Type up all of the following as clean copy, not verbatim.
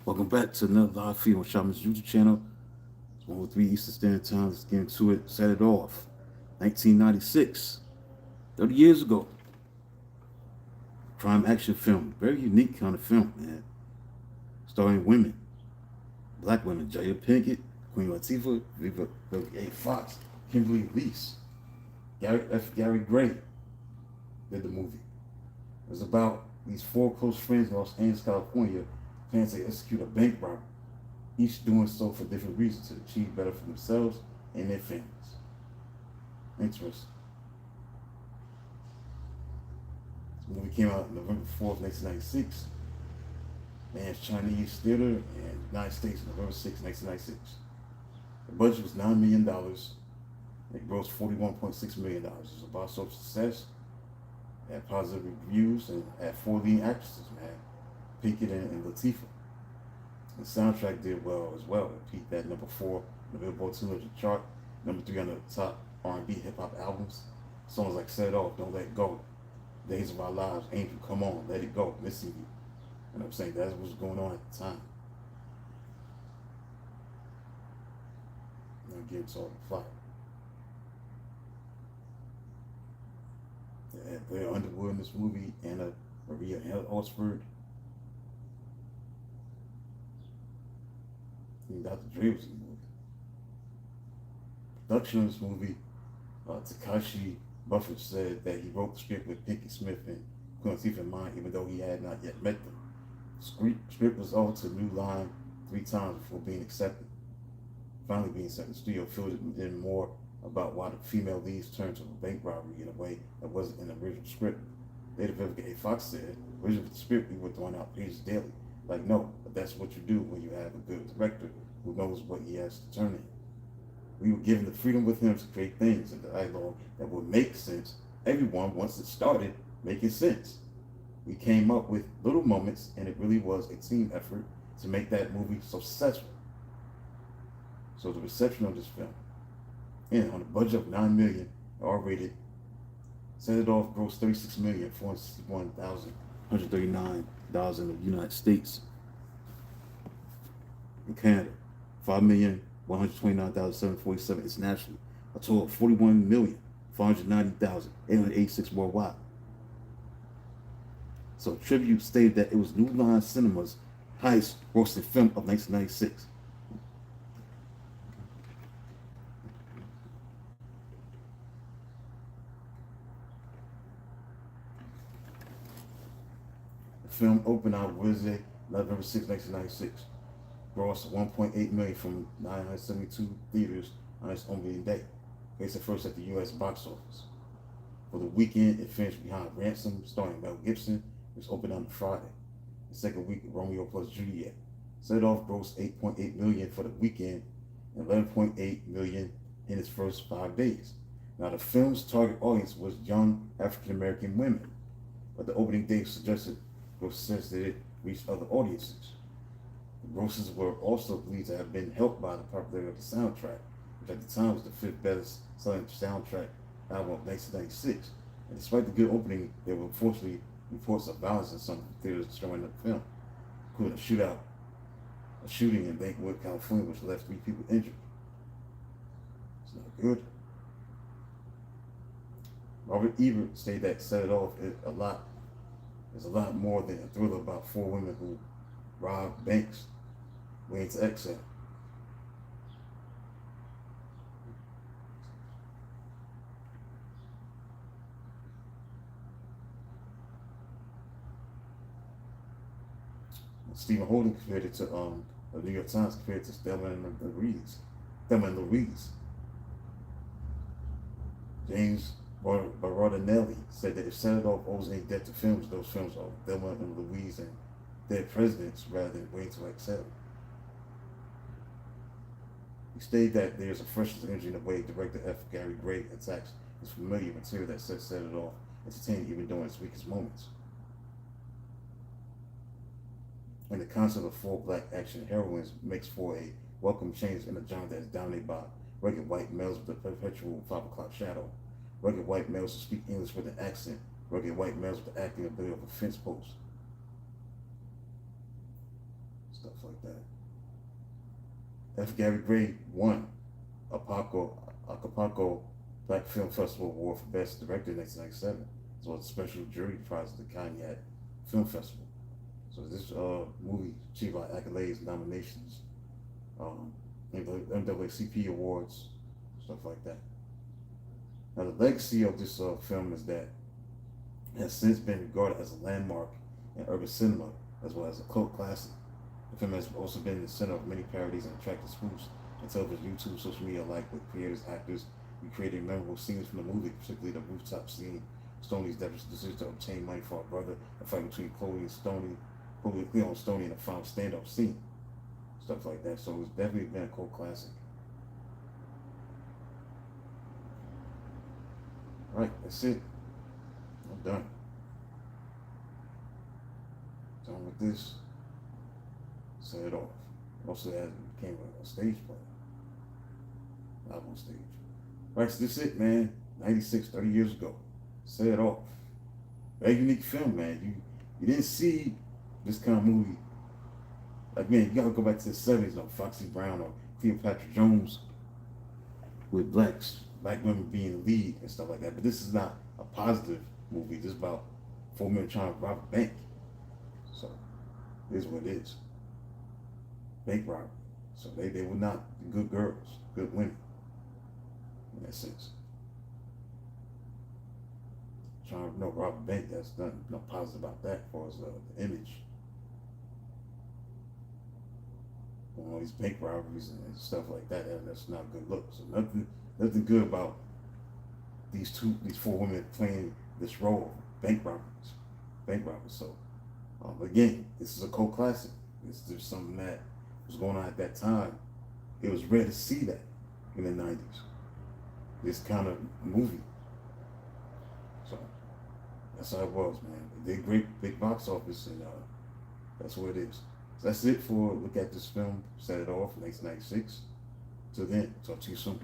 Welcome back to another live feed on Shaman's YouTube channel. It's 103 Eastern Standard Time. Let's get into it. Set it off. 1996. 30 years ago. Crime action film. Very unique kind of film, man. Starring women. Black women. Jada Pinkett, Queen Latifah, Viva A. Fox, Kimberly Lease. Gary Gray did the movie. It was about these four close friends in Los Angeles, California, planning to execute a bank robbery, each doing so for different reasons to achieve better for themselves and their families. Interesting. This movie came out November 4th, 1996. Man's Chinese Theater in the United States, November 6, 1996. The budget was $9 million. It grossed $41.6 million. It was a box office success. It had positive reviews and had four leading actresses, man. Pinkett and Latifah. The soundtrack did well as well. It peaked at number 4 on the Billboard 200 chart, number 3 on the top R&B hip-hop albums. Songs like Set It Off, Don't Let Go, Days of Our Lives, Angel, Come On, Let It Go, Missing You. You know what I'm saying? That's what's going on at the time. I'm getting to all the plot. They had Blair Underwood in this movie, Anna Maria Osford. Dr. Dre was in the movie. Production of this movie, Takashi Buffett said that he wrote the script with Pinky Smith and Queen Latifah in mind, even though he had not yet met them. The script was altered to New Line 3 times before being accepted. Finally being accepted, the studio filled it in more about why the female leads turned to a bank robbery in a way that wasn't in the original script. Later, Vivica A. Fox said, originally with the script, we were throwing out pages daily. Like, no, but that's what you do when you have a good director who knows what he has to turn in. We were given the freedom with him to create things in the dialogue that would make sense. Everyone, once it started, making sense. We came up with little moments, and it really was a team effort to make that movie so successful. So the reception of this film, and on a budget of $9 million, R-rated, Set It Off grossed $36,461,139 in the United States. In Canada, $5,129,747 internationally, a total of $41,490,886 worldwide. So Tribute stated that it was New Line Cinema's highest grossing film of 1996. The film opened on Wednesday, November 6, 1996. Grossed $1.8 million from 972 theaters on its opening day. Placed it first at the U.S. box office. For the weekend, it finished behind Ransom, starring Mel Gibson, which opened on Friday. The second week, Romeo plus Juliet. Set It Off grossed $8.8 million for the weekend and $11.8 million in its first 5 days. Now, the film's target audience was young African-American women, but the opening day suggested that it reached other audiences. The grosses were also believed to have been helped by the popularity of the soundtrack, which at the time was the 5th best selling soundtrack album of 1996. And despite the good opening, there were unfortunately reports of violence in some theaters showing the film, including a shooting in Lakewood, California, which left 3 people injured. It's not good. Robert Ebert stated that Set It Off is a lot more than a thriller about 4 women who rob banks way into exile. Stephen Holden compared it to the New York Times compared it to Thelma and Louise. James Berardinelli said that if Set It Off owes any debt to films, those films are Thelma and Louise and Dead Presidents rather than Way to Excel. He stated that there's a freshness energy in the way director F. Gary Gray attacks his familiar material that Set It Off entertaining even during its weakest moments. And the concept of 4 black action heroines makes for a welcome change in a genre that is dominated by rugged white males with a perpetual 5 o'clock shadow, rugged white males who speak English with an accent, rugged white males with the acting ability of a fence post. stuff like that. F. Gary Gray won Acapulco Black Film Festival Award for Best Director in 1997, as well as a special jury prize at the Cognac Film Festival. So this movie achieved a lot of accolades, nominations, NAACP awards, stuff like that. Now the legacy of this film is that it has since been regarded as a landmark in urban cinema, as well as a cult classic. The film has also been in the center of many parodies and attractive spoofs on television, YouTube, social media alike, with creators, actors recreating memorable scenes from the movie, particularly the rooftop scene, Stoney's decision to obtain money for her brother, the fight between Chloe and Stoney in the final standoff scene, stuff like that. So it's definitely been a cult classic. All right, that's it. I'm done. Done with this. Set it off. Also, as it became a stage play. Live on stage. All right, so this is it, man. 96, 30 years ago. Set it off. Very unique film, man. You didn't see this kind of movie. Like, man, you gotta go back to the 70s, like Foxy Brown or Cleopatra Jones with black women being the lead and stuff like that. But this is not a positive movie. This is about 4 men trying to rob a bank. So, it is what it is. Bank robbery. So they were not good girls, good women in that sense. Trying to rob a bank, that's nothing positive about that as far as the image. All these bank robberies and stuff like that, that's not a good look. So nothing good about these 4 women playing this role of bank robbers. So again, this is a cult classic. This is something that was going on at that time. It was rare to see that in the 90s. This kind of movie. So that's how it was, man. They did great, big box office, and that's what it is. So that's it for a look at this film. Set it off, 1996. Till then, talk to you soon.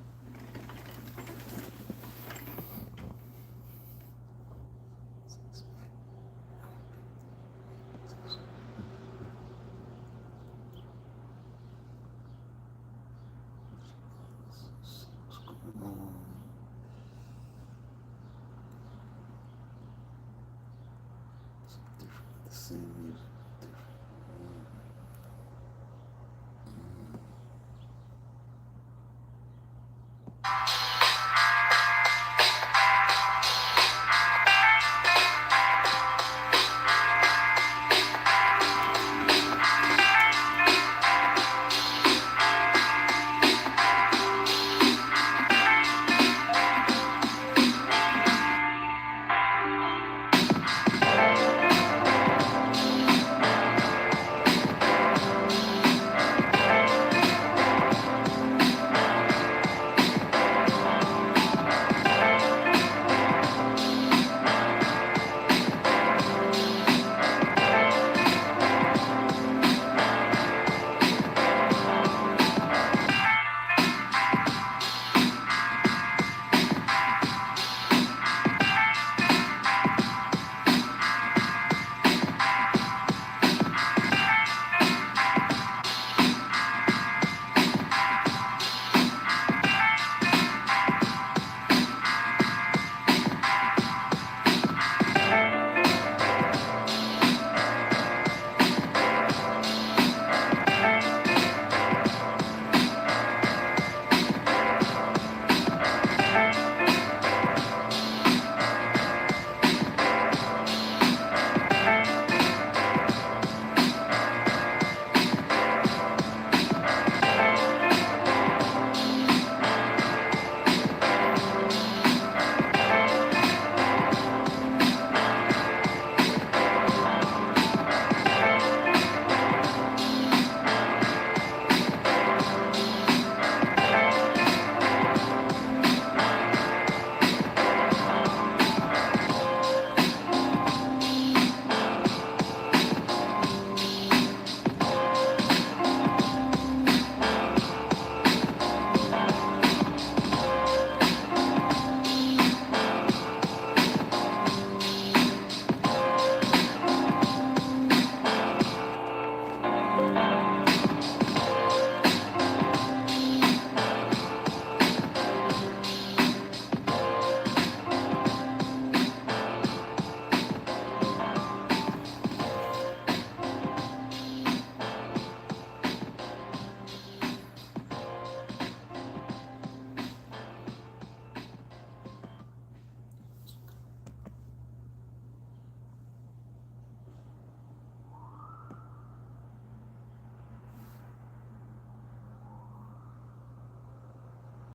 Same music.